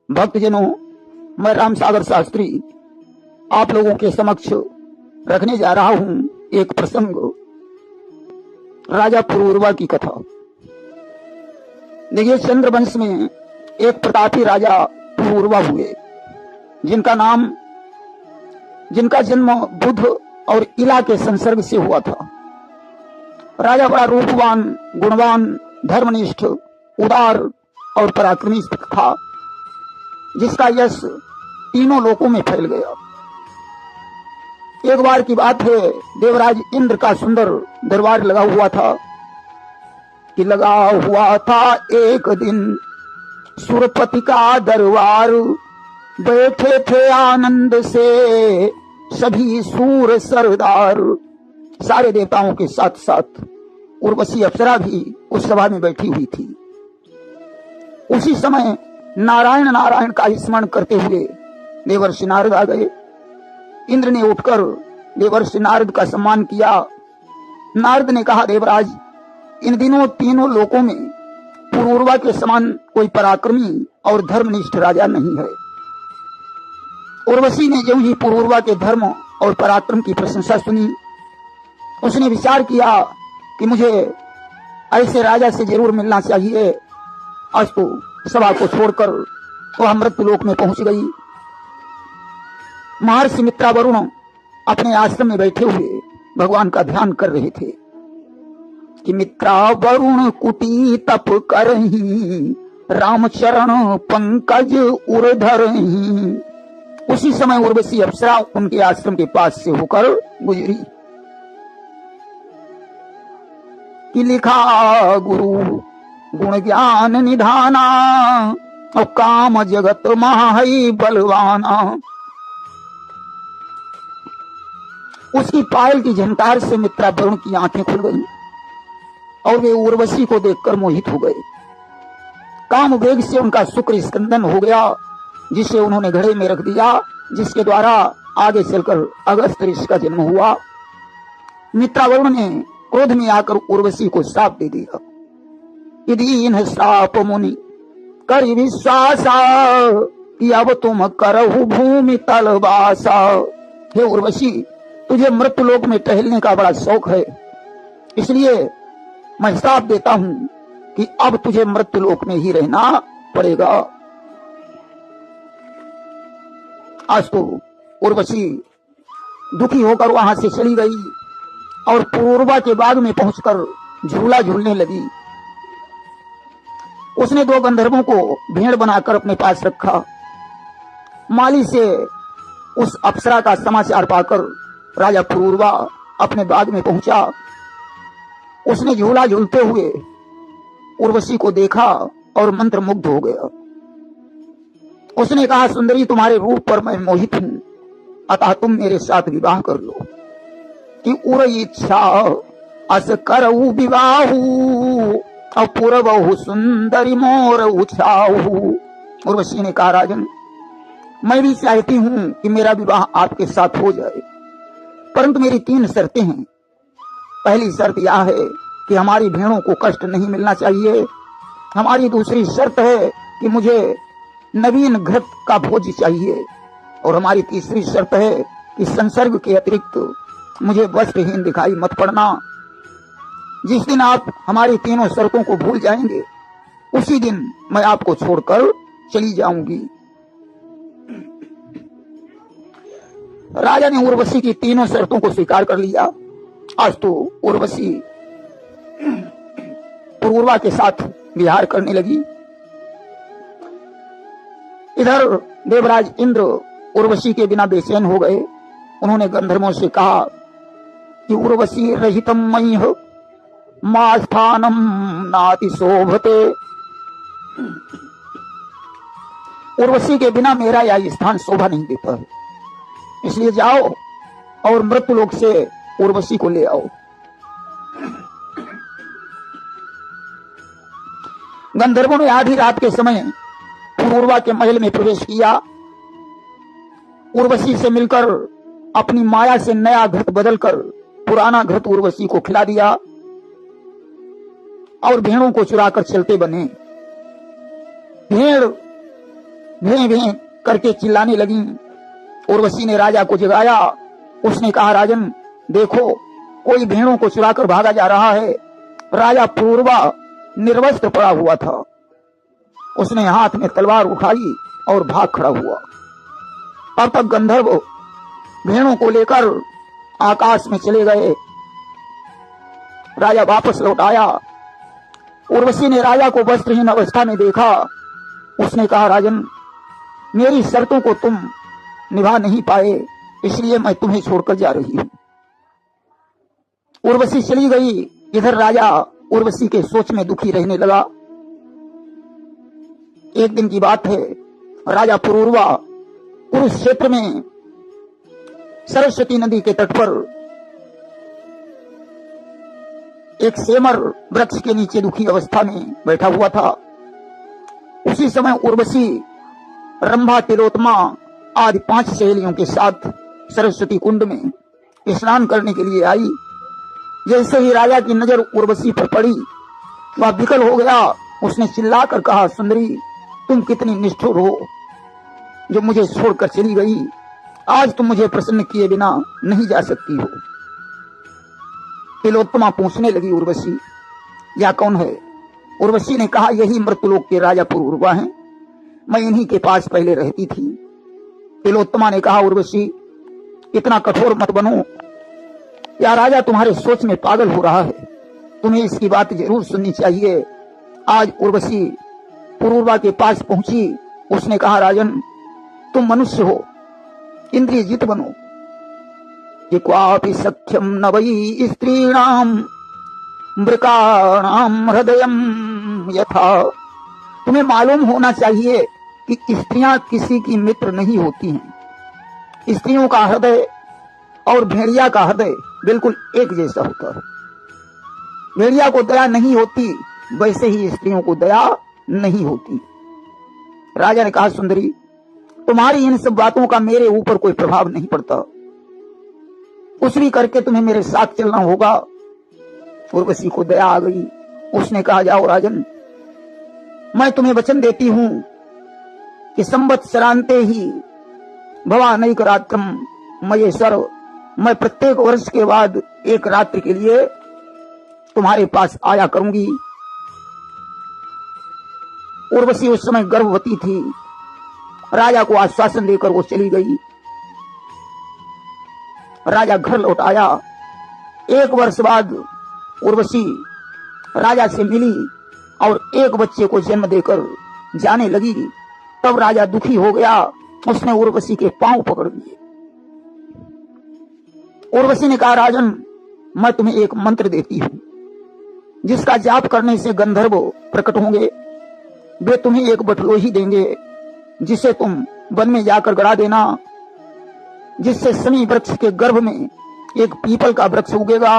भक्तजनों, मैं राम सागर शास्त्री आप लोगों के समक्ष रखने जा रहा हूं एक प्रसंग, राजा पुरूरवा की कथा। देखिए, चंद्रवंश में एक प्रतापी राजा पुरूरवा हुए, जिनका जन्म बुध और इला के संसर्ग से हुआ था। राजा बड़ा रूपवान, गुणवान, धर्मनिष्ठ, उदार और पराक्रमी था, जिसका यश तीनों लोकों में फैल गया। एक बार की बात है, देवराज इंद्र का सुंदर दरबार लगा हुआ था कि लगा हुआ था एक दिन सुरपति का दरबार। बैठे थे आनंद से सभी सूर सरदार। सारे देवताओं के साथ साथ उर्वशी अप्सरा भी उस सभा में बैठी हुई थी। उसी समय नारायण नारायण का स्मरण करते हुए देवर्षि नारद आ गए। इंद्र ने उठकर देवर्षि नारद का सम्मान किया। नारद ने कहा, देवराज, इन दिनों तीनों लोकों में पुरूरवा के समान कोई पराक्रमी और धर्मनिष्ठ राजा नहीं है। उर्वशी ने जो ही पुरूरवा के धर्म और पराक्रम की प्रशंसा सुनी, उसने विचार किया कि मुझे ऐसे राजा से जरूर मिलना चाहिए। अस्तु, सभा को छोड़कर वह मृत्युलोक में पहुंच गई। महर्षि मित्रावरुण अपने आश्रम में बैठे हुए भगवान का ध्यान कर रहे थे कि मित्रावरुण कुटी तप करही, रामचरण पंकज उर्धरही। उसी समय उर्वशी अप्सरा उनके आश्रम के पास से होकर गुजरी कि लिखा गुरु गुण ज्ञान निधाना, और काम जगत महाई बलवाना। उसकी पायल की झंकार से मित्रावरुण की आंखें खुल गईं और वे उर्वशी को देखकर मोहित हो गए। काम वेग से उनका शुक्र स्कंदन हो गया, जिसे उन्होंने घड़े में रख दिया, जिसके द्वारा आगे चलकर अगस्त ऋषि का जन्म हुआ। मित्रावरुण ने क्रोध में आकर उर्वशी को श्राप दे दिया। दीन श्राप मुनि कर विश्वासा, कि अब तुम करहु भूमि तलवासा। हे उर्वशी, तुझे मृत्युलोक में टहलने का बड़ा शौक है, इसलिए मैं श्राप देता हूं कि अब तुझे मृत्युलोक में ही रहना पड़ेगा। आज तो उर्वशी दुखी होकर वहां से चली गई और पुरूरवा के बाग में पहुंचकर झूला झूलने लगी। उसने दो गंधर्वों को भेड़ बनाकर अपने पास रखा। माली से उस अप्सरा का समाचार पाकर राजा पुरूरवा अपने बाग में पहुंचा। उसने झूला झूलते हुए उर्वशी को देखा और मंत्रमुग्ध हो गया। उसने कहा, सुंदरी, तुम्हारे रूप पर मैं मोहित हूं, अतः तुम मेरे साथ विवाह कर लो। कि उर इच्छा अस करऊ विवाहू, अपूर्वहु सुंदरी मोर उछाऊ। उर्वशी ने कहा, राजन, मैं भी चाहती हूं कि मेरा विवाह आपके साथ हो जाए, परंतु मेरी 3 शर्तें हैं। पहली शर्त यह है कि हमारी भेड़ों को कष्ट नहीं मिलना चाहिए। हमारी दूसरी शर्त है कि मुझे नवीन घृत का भोज चाहिए, और हमारी तीसरी शर्त है कि संसर्ग के अतिरिक्त मुझे वस्त्रहीन दिखाई मत पड़ना। जिस दिन आप हमारी तीनों शर्तों को भूल जाएंगे, उसी दिन मैं आपको छोड़कर चली जाऊंगी। राजा ने उर्वशी की तीनों शर्तों को स्वीकार कर लिया। आज तो उर्वशी पुरूरवा के साथ विहार करने लगी। इधर देवराज इंद्र उर्वशी के बिना बेचैन हो गए। उन्होंने गंधर्वों से कहा कि उर्वशी रहितम मयि मा स्थानम नाति शोभते। उर्वशी के बिना मेरा यह स्थान शोभा नहीं देता है, इसलिए जाओ और मृत्युलोक से उर्वशी को ले आओ। गंधर्वों ने आधी रात के समय पुरूरवा के महल में प्रवेश किया। उर्वशी से मिलकर अपनी माया से नया घृत बदलकर पुराना घृत उर्वशी को खिला दिया और भेड़ों को चुराकर चलते बने। भें भें करके चिल्लाने लगी। उर्वशी ने राजा को जगाया। उसने कहा, राजन देखो, कोई भेड़ों को चुराकर भागा जा रहा है। राजा पुरूरवा निर्वस्त्र पड़ा हुआ था। उसने हाथ में तलवार उठाई और भाग खड़ा हुआ। अब तक गंधर्व भेड़ों को लेकर आकाश में चले गए। राजा वापस लौट आया। उर्वशी ने राजा को वस्त्रहीन अवस्था में देखा। उसने कहा, राजन मेरी शर्तों को तुम निभा नहीं पाए, इसलिए मैं तुम्हें छोड़कर जा रही हूं। उर्वशी चली गई। इधर राजा उर्वशी के सोच में दुखी रहने लगा। एक दिन की बात है, राजा पुरूरवा कुरुक्षेत्र में सरस्वती नदी के तट पर एक सेमर वृक्ष के नीचे दुखी अवस्था में बैठा हुआ था। उसी समय उर्वशी रंभा, तिलोत्तमा आदि 5 सहेलियों के साथ सरस्वती कुंड में स्नान करने के लिए आई। जैसे ही राजा की नजर उर्वशी पर पड़ी, वह विकल हो गया। उसने चिल्लाकर कहा, सुंदरी तुम कितनी निष्ठुर हो जो मुझे छोड़कर चली गई। आज तुम मुझे प्रसन्न किए बिना नहीं जा सकती हो। तिलोत्तमा पूछने लगी, उर्वशी यह कौन है? उर्वशी ने कहा, यही मृत्युलोक के राजा पुरूरवा हैं। मैं इन्हीं के पास पहले रहती थी। तिलोत्तमा ने कहा, उर्वशी इतना कठोर मत बनो, या राजा तुम्हारे सोच में पागल हो रहा है। तुम्हें इसकी बात जरूर सुननी चाहिए। आज उर्वशी पुरूरवा के पास पहुंची। उसने कहा, राजन तुम मनुष्य हो, इंद्रिय जित बनो। कि क्वापि सख्यम न वै स्त्रीणाम मृकाणाम हृदयम यथा। तुम्हें मालूम होना चाहिए कि स्त्रियां किसी की मित्र नहीं होती हैं। स्त्रियों का हृदय और भेड़िया का हृदय बिल्कुल एक जैसा होता है। भेड़िया को दया नहीं होती, वैसे ही स्त्रियों को दया नहीं होती। राजा ने कहा, सुंदरी तुम्हारी इन सब बातों का मेरे ऊपर कोई प्रभाव नहीं पड़ता। कुछ भी करके तुम्हें मेरे साथ चलना होगा। उर्वशी को दया आ गई। उसने कहा, जाओ राजन, मैं तुम्हें वचन देती हूं कि संवत्सरांते ही भवानैक रात्रम मयेश्वर, मैं प्रत्येक वर्ष के बाद एक रात्रि के लिए तुम्हारे पास आया करूंगी। उर्वशी उस समय गर्भवती थी। राजा को आश्वासन देकर वो चली गई। राजा घर लौट आया। 1 वर्ष बाद उर्वशी राजा से मिली और एक बच्चे को जन्म देकर जाने लगी। तब राजा दुखी हो गया। उसने उर्वशी के पांव पकड़ लिए। उर्वशी ने कहा, राजन मैं तुम्हें एक मंत्र देती हूं, जिसका जाप करने से गंधर्व प्रकट होंगे। वे तुम्हें एक बटलोही देंगे, जिसे तुम वन में जाकर गड़ा देना। जिससे शमी वृक्ष के गर्भ में एक पीपल का वृक्ष उगेगा।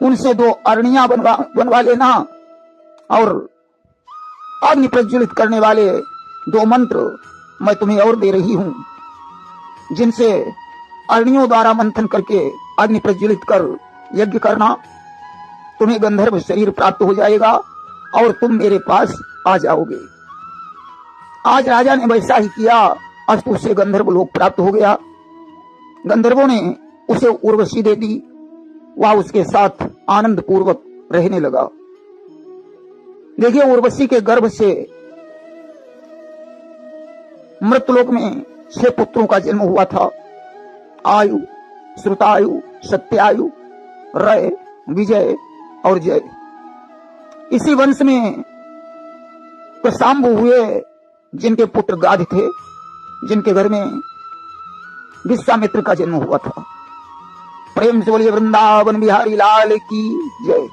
उनसे 2 अरणियां बनवा लेना और अग्नि प्रज्वलित करने वाले 2 मंत्र मैं तुम्हें और दे रही हूं, जिनसे अग्नियों द्वारा मंथन करके अग्नि प्रज्वलित कर यज्ञ करना। तुम्हें गंधर्व शरीर प्राप्त हो जाएगा और तुम मेरे पास आ जाओगे। आज राजा ने वैसा ही किया। अस्तु उसे गंधर्व लोक प्राप्त हो गया। गंधर्वों ने उसे उर्वशी दे दी। वह उसके साथ आनंद पूर्वक रहने लगा। देखिए, उर्वशी के गर्भ से मृतलोक में 6 पुत्रों का जन्म हुआ था। आयु, श्रुतायु, सत्यायु, रय, विजय और जय। इसी वंश में प्रशांबु हुए, जिनके पुत्र गाध थे, जिनके घर में विश्वामित्र का जन्म हुआ था। प्रेम से बोलिए वृंदावन बिहारी लाल की जय।